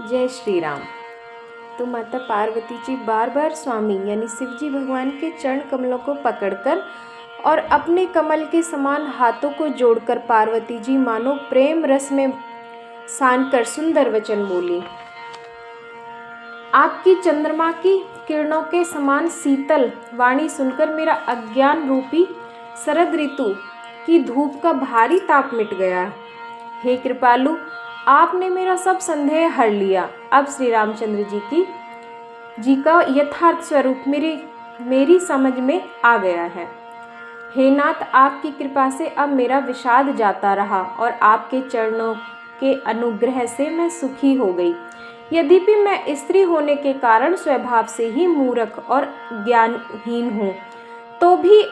जय श्री राम। तो माता पार्वती जी बार बार स्वामी यानी शिव जी भगवान के चरण कमलों को पकड़कर और अपने कमल के समान हाथों को जोड़कर पार्वती जी मानो प्रेम रस में सानकर सुंदर वचन बोली। आपकी चंद्रमा की किरणों के समान शीतल वाणी सुनकर मेरा अज्ञान रूपी शरद ऋतु की धूप का भारी ताप मिट गया। हे कृपालु, आपने मेरा सब संदेह हर लिया। अब श्री रामचंद्र जी का यथार्थ स्वरूप मेरी समझ में आ गया है। हे नाथ, आपकी कृपा से अब मेरा विषाद जाता रहा और आपके चरणों के अनुग्रह से मैं सुखी हो गई। यद्यपि मैं स्त्री होने के कारण स्वभाव से ही मूर्ख और ज्ञानहीन हूँ, तो भी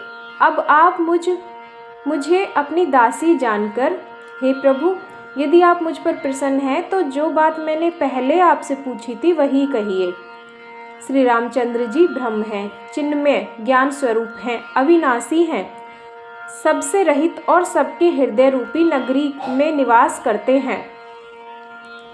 अब आप मुझे अपनी दासी जानकर, हे प्रभु, यदि आप मुझ पर प्रसन्न हैं तो जो बात मैंने पहले आपसे पूछी थी वही कहिए। श्री रामचंद्र जी ब्रह्म हैं, चिन्मय ज्ञान स्वरूप हैं, अविनाशी हैं, सबसे रहित और सबके हृदय रूपी नगरी में निवास करते हैं।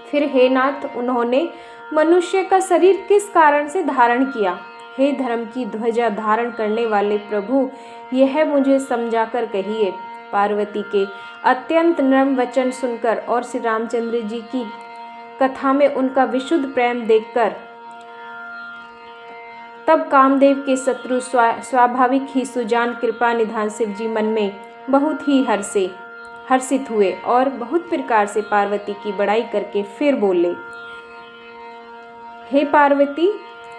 फिर हे नाथ, उन्होंने मनुष्य का शरीर किस कारण से धारण किया? हे धर्म की ध्वजा धारण करने वाले प्रभु, यह मुझे समझाकर कहिए। पार्वती के अत्यंत नम्र वचन सुनकर और श्री रामचंद्र जी की कथा में उनका विशुद्ध प्रेम देखकर तब कामदेव के शत्रु स्वाभाविक ही सुजान कृपा निधान शिव जी मन में बहुत ही हर्षित हुए और बहुत प्रकार से पार्वती की बड़ाई करके फिर बोले। हे पार्वती,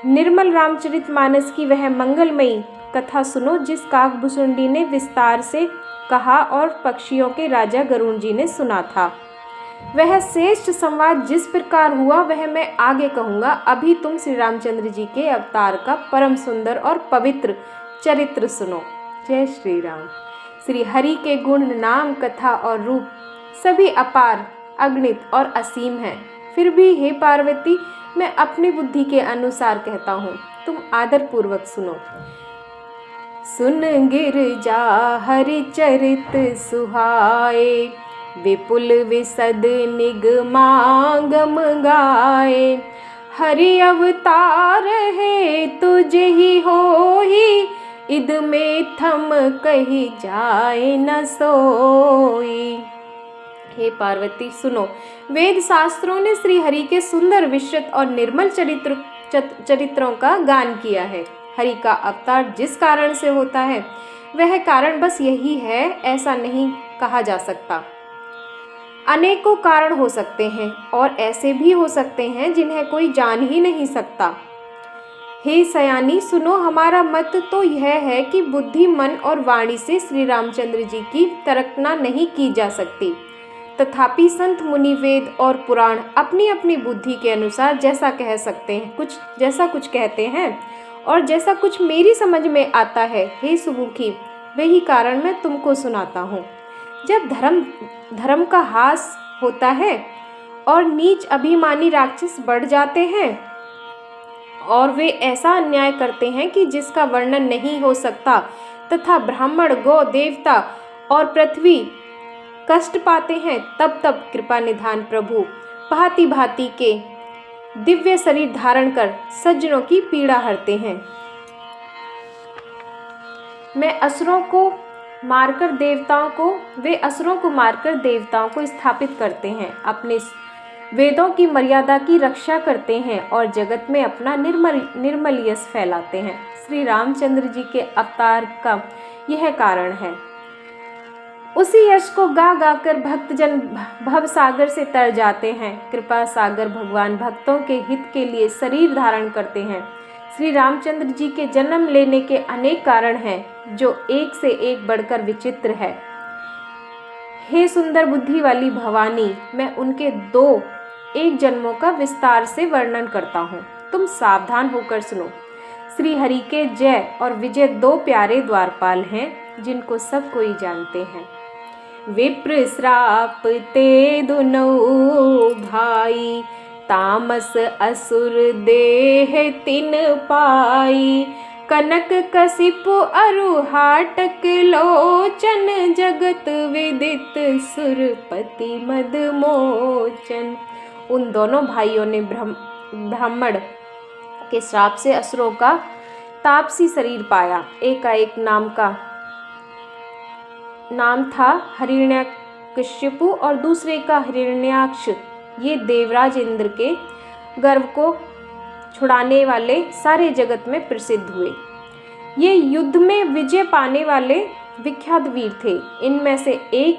निर्मल रामचरितमानस की वह मंगलमयी कथा सुनो जिस काकभुसुंडी ने विस्तार से कहा और पक्षियों के राजा गरुण जी ने सुना था। वह श्रेष्ठ संवाद जिस प्रकार हुआ वह मैं आगे कहूँगा। अभी तुम श्री रामचंद्र जी के अवतार का परम सुंदर और पवित्र चरित्र सुनो। जय श्री राम। श्री हरि के गुण, नाम, कथा और रूप सभी अपार, अगणित और असीम हैं। फिर भी हे पार्वती, मैं अपनी बुद्धि के अनुसार कहता हूँ, तुम आदर पूर्वक सुनो। सुन गिरजा हरि चरित सुहाए, विपुल विशद निगमागम गाए। हरि अवतार है तुझे ही होई, इद में थम कही जाए न सोई। हे पार्वती सुनो, वेद शास्त्रों ने श्री हरि के सुंदर विस्तृत और निर्मल चरित्रों का गान किया है। हरि का अवतार जिस कारण से होता है वह कारण बस यही है, ऐसा नहीं कहा जा सकता। अनेकों कारण हो सकते हैं और ऐसे भी हो सकते हैं जिन्हें कोई जान ही नहीं सकता। हे सयानी सुनो, हमारा मत तो यह है कि बुद्धि, मन और वाणी से श्री रामचंद्र जी की तरकना नहीं की जा सकती। तथापि संत, मुनि, वेद और पुराण अपनी अपनी बुद्धि के अनुसार जैसा कह सकते हैं, जैसा कुछ कहते हैं और जैसा कुछ मेरी समझ में आता है। हे सुमुखी, वही कारण मैं तुमको सुनाता हूँ। जब धर्म का ह्रास होता है और नीच अभिमानी राक्षस बढ़ जाते हैं और वे ऐसा अन्याय करते हैं कि जिसका वर्णन नहीं हो सकता, तथा ब्राह्मण, गौ, देवता और पृथ्वी कष्ट पाते हैं, तब कृपा निधान प्रभु भांति भांति के दिव्य शरीर धारण कर सज्जनों की पीड़ा हरते हैं। वे असुरों को मारकर देवताओं को स्थापित करते हैं, अपने वेदों की मर्यादा की रक्षा करते हैं और जगत में अपना निर्मल यश फैलाते हैं। श्री रामचंद्र जी के अवतार का यह कारण है। उसी यश को गा कर भक्तजन भव सागर से तर जाते हैं। कृपा सागर भगवान भक्तों के हित के लिए शरीर धारण करते हैं। श्री रामचंद्र जी के जन्म लेने के अनेक कारण हैं जो एक से एक बढ़कर विचित्र है। हे सुंदर बुद्धि वाली भवानी, मैं उनके 1 जन्मों का विस्तार से वर्णन करता हूँ, तुम सावधान होकर सुनो। श्री हरि के जय और विजय 2 प्यारे द्वारपाल हैं जिनको सब कोई जानते हैं। विप्र श्राप ते दुनऊ भाई, तामस असुर देह तिन पाई। कनक कसिपु अरु हाटक लोचन, जगत विदित सुरपति मद मोचन। उन दोनों भाइयों ने ब्राह्मण के श्राप से असुरों का तापसी शरीर पाया। एक का एक नाम था हिरण्यकश्यपु और दूसरे का हिरण्याक्ष। ये देवराज इंद्र के गर्व को छुड़ाने वाले सारे जगत में प्रसिद्ध हुए। ये युद्ध में विजय पाने वाले विख्यात वीर थे। इनमें से एक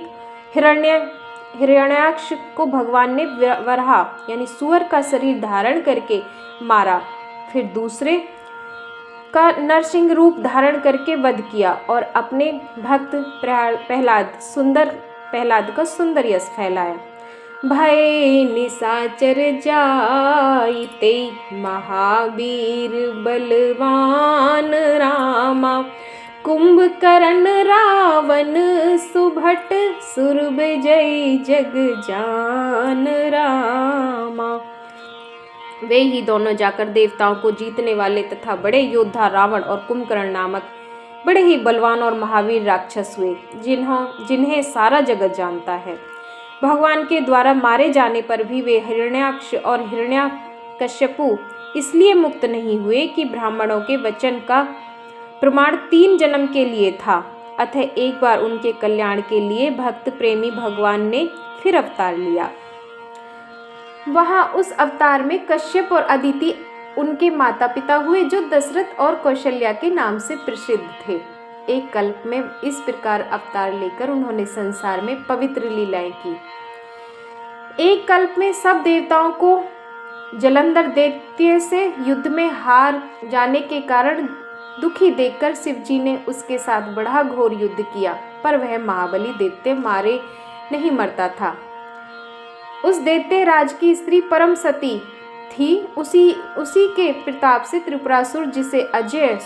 हिरण्याक्ष को भगवान ने वराह यानी सुअर का शरीर धारण करके मारा। फिर दूसरे का नरसिंह रूप धारण करके वध किया और अपने भक्त प्रहलाद का सुंदर यश फैलाया। भय निशाचर जाइते महावीर बलवान रामा, कुंभकर्ण रावण सुभट सुरविजय जग जान रामा। वे ही दोनों जाकर देवताओं को जीतने वाले तथा बड़े योद्धा रावण और कुंभकर्ण नामक बड़े ही बलवान और महावीर राक्षस हुए, जिन्हें सारा जगत जानता है। भगवान के द्वारा मारे जाने पर भी वे हिरण्याक्ष और हिरण्यकश्यपु इसलिए मुक्त नहीं हुए कि ब्राह्मणों के वचन का प्रमाण 3 जन्म के लिए था। अतः एक बार उनके कल्याण के लिए भक्त प्रेमी भगवान ने फिर अवतार लिया। वहाँ उस अवतार में कश्यप और अदिति उनके माता पिता हुए, जो दशरथ और कौशल्या के नाम से प्रसिद्ध थे। एक कल्प में इस प्रकार अवतार लेकर उन्होंने संसार में पवित्र लीलाएं की। एक कल्प में सब देवताओं को जलंधर दैत्य से युद्ध में हार जाने के कारण दुखी देखकर शिव जी ने उसके साथ बड़ा घोर युद्ध किया, पर वह महाबली दैत्य मारे नहीं मरता था। उस दैत्य राज की स्त्री परम सती थी। उसी के प्रताप से त्रिपुरासुर, जिसे अजय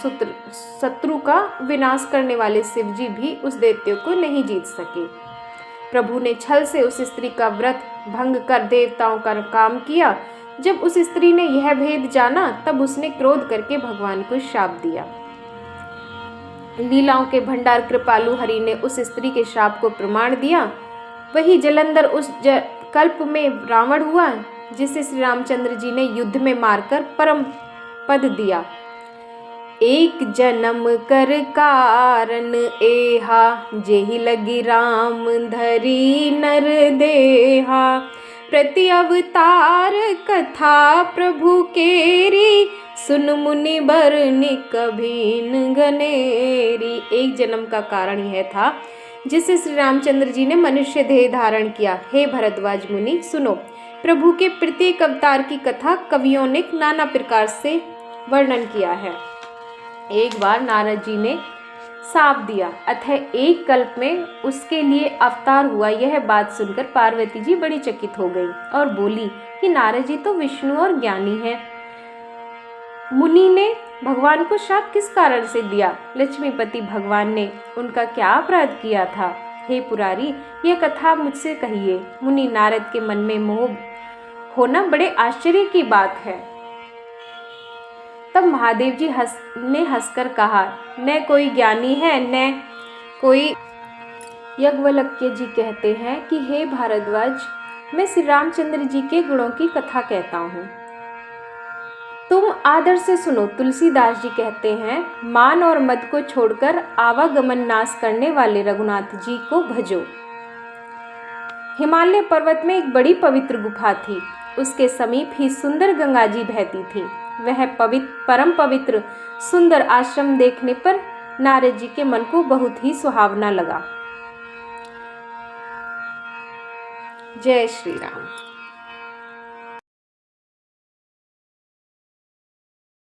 शत्रु का विनाश करने वाले शिव जी भी उस दैत्य को नहीं जीत सके। प्रभु ने छल से उस स्त्री का व्रत भंग कर देवताओं का काम किया। जब उस स्त्री ने यह भेद जाना, तब उसने क्रोध करके भगवान को शाप दिया। लीलाओं के भंडार कृपालु हरि ने उस स्त्री के शाप को प्रमाण दिया। वही जलंधर उस कल्प में रावण हुआ, जिसे श्री रामचंद्र जी ने युद्ध में मारकर परम पद दिया। एक जन्म कर कारण एहा, जेहि लगी राम धरी नर देहा। प्रति अवतार कथा प्रभु केरी, सुन मुनि बरनि कभीन गनेरी। एक जन्म का कारण यह था जिसे श्री रामचंद्र जी ने मनुष्य देह धारण किया। हे भरद्वाज मुनि, सुनो, प्रभु के प्रत्येक अवतार की कथा कवियों ने नाना प्रकार से वर्णन किया है। एक बार नारद जी ने शाप दिया, अतः एक कल्प में उसके लिए अवतार हुआ। यह बात सुनकर पार्वती जी बड़ी चकित हो गई और बोली कि नारद जी तो विष्णु और ज्ञानी हैं। मुनि ने भगवान को शाप किस कारण से दिया? लक्ष्मीपति भगवान ने उनका क्या अपराध किया था? हे पुरारी, यह कथा मुझसे कहिए। मुनि नारद के मन में मोह होना बड़े आश्चर्य की बात है। तब महादेव जी ने हंसकर कहा, न कोई ज्ञानी है न कोई। याज्ञवल्क्य जी कहते हैं कि हे भारद्वाज, मैं श्री रामचंद्र जी के गुणों की कथा कहता हूँ, तुम आदर से सुनो। तुलसीदास जी कहते हैं, मान और मद को छोड़कर आवागमन नाश करने वाले रघुनाथ जी को भजो। हिमालय पर्वत में एक बड़ी पवित्र गुफा थी। उसके समीप ही सुंदर गंगा जी बहती थी। वह परम पवित्र सुंदर आश्रम देखने पर नारद जी के मन को बहुत ही सुहावना लगा। जय श्री राम।